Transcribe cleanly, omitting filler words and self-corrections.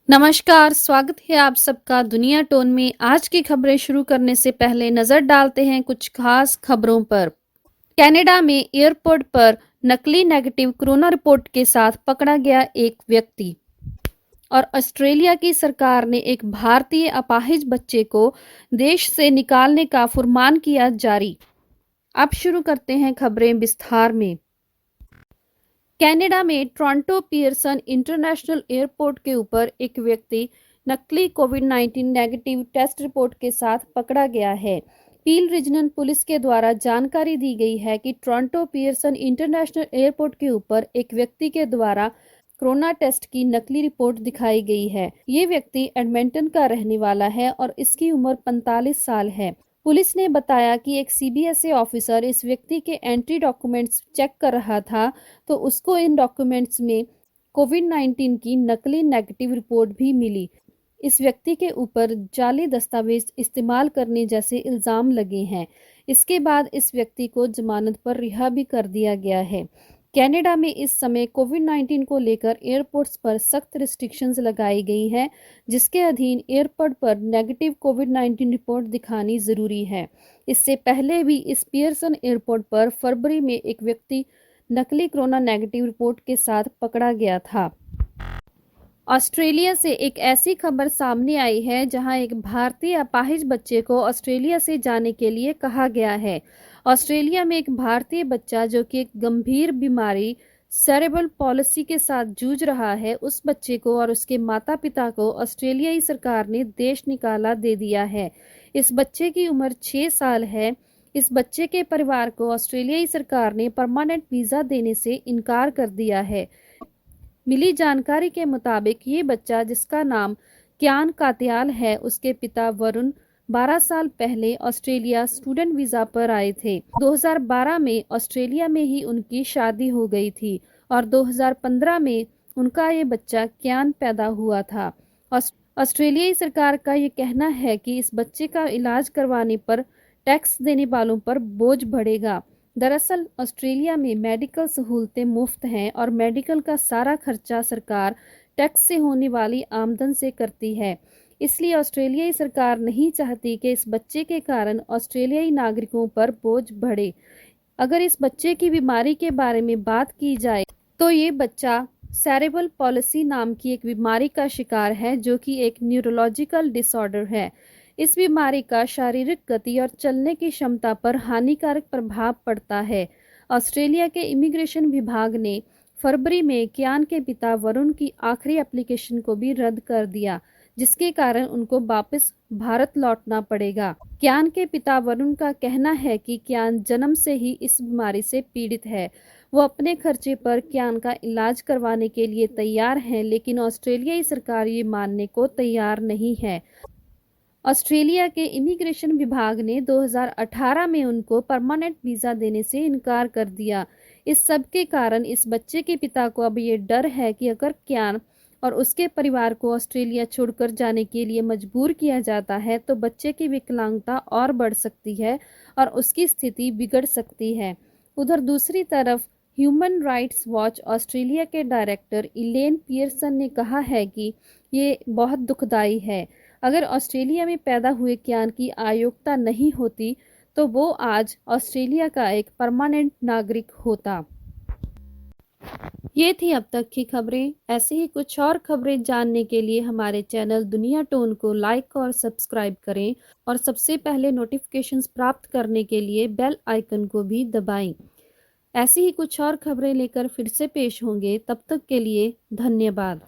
नमस्कार, स्वागत है आप सबका दुनिया टोन में। आज की खबरें शुरू करने से पहले नजर डालते हैं कुछ खास खबरों पर। कनाडा में एयरपोर्ट पर नकली नेगेटिव कोरोना रिपोर्ट के साथ पकड़ा गया एक व्यक्ति। और ऑस्ट्रेलिया की सरकार ने एक भारतीय अपाहिज बच्चे को देश से निकालने का फुरमान किया जारी। अब शुरू करते हैं खबरें विस्तार में। कनाडा में टोरंटो पियर्सन इंटरनेशनल एयरपोर्ट के ऊपर एक व्यक्ति नकली कोविड-19 नेगेटिव टेस्ट रिपोर्ट के साथ पकड़ा गया है। पील रीजनल पुलिस के द्वारा जानकारी दी गई है कि टोरंटो पियर्सन इंटरनेशनल एयरपोर्ट के ऊपर एक व्यक्ति के द्वारा कोरोना टेस्ट की नकली रिपोर्ट दिखाई गई है। ये व्यक्ति एडमंटन का रहने वाला है और इसकी उम्र 45 साल है। पुलिस ने बताया कि एक सीबीएसई ऑफिसर इस व्यक्ति के एंट्री डॉक्यूमेंट्स चेक कर रहा था, तो उसको इन डॉक्यूमेंट्स में कोविड-19 की नकली नेगेटिव रिपोर्ट भी मिली। इस व्यक्ति के ऊपर जाली दस्तावेज इस्तेमाल करने जैसे इल्जाम लगे हैं। इसके बाद इस व्यक्ति को जमानत पर रिहा भी कर दिया गया है। कनाडा में इस समय कोविड-19 को लेकर एयरपोर्ट्स पर सख्त रिस्ट्रिक्शंस लगाई गई हैं, जिसके अधीन एयरपोर्ट पर नेगेटिव कोविड-19 रिपोर्ट दिखानी जरूरी है। इससे पहले भी इस पियर्सन एयरपोर्ट पर फरवरी में एक व्यक्ति नकली कोरोना नेगेटिव रिपोर्ट के साथ पकड़ा गया था। ऑस्ट्रेलिया से एक ऐसी खबर सामने आई है जहां एक भारतीय अपाहिज बच्चे को ऑस्ट्रेलिया से जाने के लिए कहा गया है। ऑस्ट्रेलिया में एक भारतीय बच्चा जो कि एक गंभीर बीमारी सेरेब्रल पॉलिसी के साथ जूझ रहा है, उस बच्चे को और उसके माता पिता को ऑस्ट्रेलियाई सरकार ने देश निकाला दे दिया है। इस बच्चे की उम्र 6 साल है। इस बच्चे के परिवार को ऑस्ट्रेलियाई सरकार ने परमानेंट वीजा देने से इनकार कर दिया है। मिली जानकारी के मुताबिक ये बच्चा, जिसका नाम क्यान कात्याल है, उसके पिता वरुण 12 साल पहले ऑस्ट्रेलिया स्टूडेंट वीजा पर आए थे। 2012 में ऑस्ट्रेलिया में ही उनकी शादी हो गई थी और 2015 में उनका ये बच्चा क्यान पैदा हुआ था। ऑस्ट्रेलियाई सरकार का ये कहना है कि इस बच्चे का इलाज करवाने पर टैक्स देने वालों पर बोझ बढ़ेगा। दरअसल ऑस्ट्रेलिया में मेडिकल सहूलतें मुफ्त हैं और मेडिकल का सारा खर्चा सरकार टैक्स से होने वाली आमदन से करती है। इसलिए ऑस्ट्रेलियाई सरकार नहीं चाहती कि इस बच्चे के कारण ऑस्ट्रेलियाई नागरिकों पर बोझ बढ़े। अगर इस बच्चे की बीमारी के बारे में बात की जाए तो ये बच्चा सेरेब्रल पॉलिसी नाम की एक बीमारी का शिकार है, जो कि एक न्यूरोलॉजिकल डिसऑर्डर है। इस बीमारी का शारीरिक गति और चलने की क्षमता पर हानिकारक प्रभाव पड़ता है। ऑस्ट्रेलिया के इमिग्रेशन विभाग ने फरवरी में क्यान के पिता वरुण की आखिरी एप्लीकेशन को भी रद्द कर दिया, जिसके कारण उनको वापस भारत लौटना पड़ेगा। क्यान के पिता वरुण का कहना है कि क्यान जन्म से ही इस बीमारी से पीड़ित है। वो अपने खर्चे पर क्यान का इलाज करवाने के लिए तैयार हैं, लेकिन ऑस्ट्रेलियाई सरकार ये मानने को तैयार नहीं है। ऑस्ट्रेलिया के इमिग्रेशन विभाग ने 2018 में उनको परमानेंट वीजा देने से इनकार कर दिया। इस सब के कारण इस बच्चे के पिता को अब ये डर है कि अगर क्यान और उसके परिवार को ऑस्ट्रेलिया छोड़कर जाने के लिए मजबूर किया जाता है, तो बच्चे की विकलांगता और बढ़ सकती है और उसकी स्थिति बिगड़ सकती है। उधर दूसरी तरफ ह्यूमन राइट्स वॉच ऑस्ट्रेलिया के डायरेक्टर इलेन पियर्सन ने कहा है कि ये बहुत दुखदाई है। अगर ऑस्ट्रेलिया में पैदा हुए क्यान की आयोग्यता नहीं होती, तो वो आज ऑस्ट्रेलिया का एक परमानेंट नागरिक होता। ये थी अब तक की खबरें। ऐसे ही कुछ और खबरें जानने के लिए हमारे चैनल दुनिया टोन को लाइक और सब्सक्राइब करें और सबसे पहले नोटिफिकेशंस प्राप्त करने के लिए बेल आइकन को भी दबाएं। ऐसी ही कुछ और खबरें लेकर फिर से पेश होंगे। तब तक के लिए धन्यवाद।